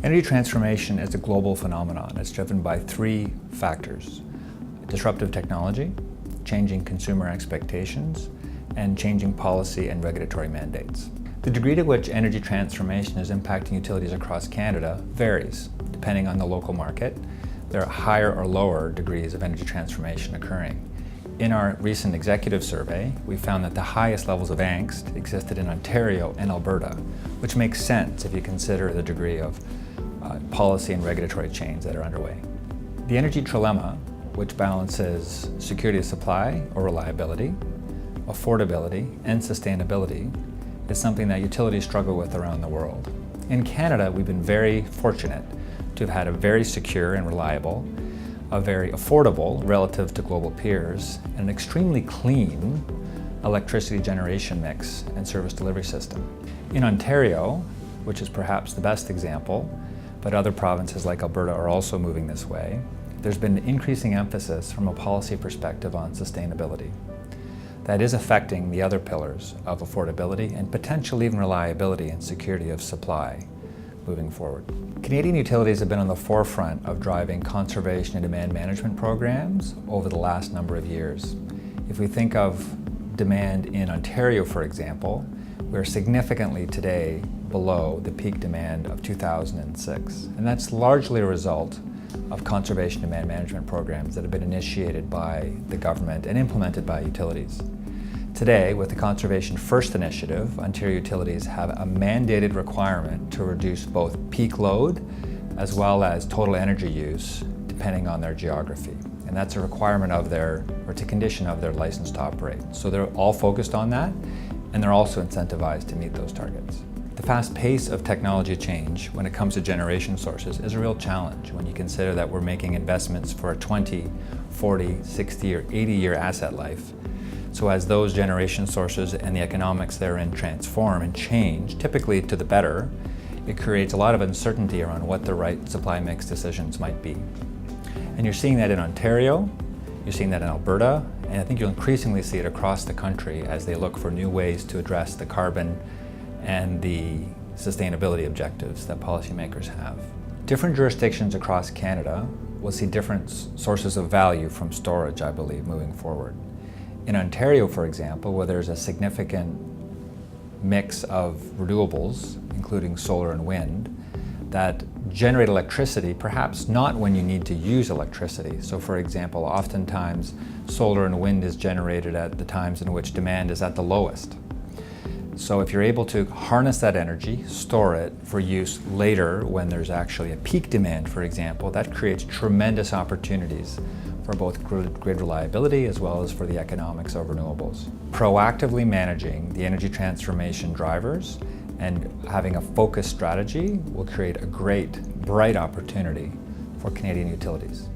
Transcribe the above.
Energy transformation is a global phenomenon. It's driven by three factors: disruptive technology, changing consumer expectations, and changing policy and regulatory mandates. The degree to which energy transformation is impacting utilities across Canada varies, depending on the local market. There are higher or lower degrees of energy transformation occurring. In our recent executive survey, we found that the highest levels of angst existed in Ontario and Alberta, which makes sense if you consider the degree of policy and regulatory change that are underway. The energy trilemma, which balances security of supply or reliability, affordability, and sustainability, is something that utilities struggle with around the world. In Canada, we've been very fortunate to have had a very secure and reliable, a very affordable relative to global peers, and an extremely clean electricity generation mix and service delivery system. In Ontario, which is perhaps the best example, but other provinces like Alberta are also moving this way, there's been increasing emphasis from a policy perspective on sustainability. That is affecting the other pillars of affordability and potentially even reliability and security of supply moving forward. Canadian utilities have been on the forefront of driving conservation and demand management programs over the last number of years. If we think of demand in Ontario, for example, we're significantly today below the peak demand of 2006. And that's largely a result of conservation demand management programs that have been initiated by the government and implemented by utilities. Today, with the Conservation First initiative, Ontario utilities have a mandated requirement to reduce both peak load as well as total energy use depending on their geography. And that's a requirement of their, or it's a condition of their license to operate. So they're all focused on that, and they're also incentivized to meet those targets. The fast pace of technology change when it comes to generation sources is a real challenge when you consider that we're making investments for a 20, 40, 60, or 80-year asset life. So as those generation sources and the economics therein transform and change, typically to the better, it creates a lot of uncertainty around what the right supply mix decisions might be. And you're seeing that in Ontario, you're seeing that in Alberta, and I think you'll increasingly see it across the country as they look for new ways to address the carbon and the sustainability objectives that policymakers have. Different jurisdictions across Canada will see different sources of value from storage, I believe, moving forward. In Ontario, for example, where there's a significant mix of renewables, including solar and wind, that generate electricity, perhaps not when you need to use electricity. So for example, oftentimes solar and wind is generated at the times in which demand is at the lowest. So if you're able to harness that energy, store it for use later when there's actually a peak demand, for example, that creates tremendous opportunities for both grid reliability as well as for the economics of renewables. Proactively managing the energy transformation drivers and having a focused strategy will create a great, bright opportunity for Canadian utilities.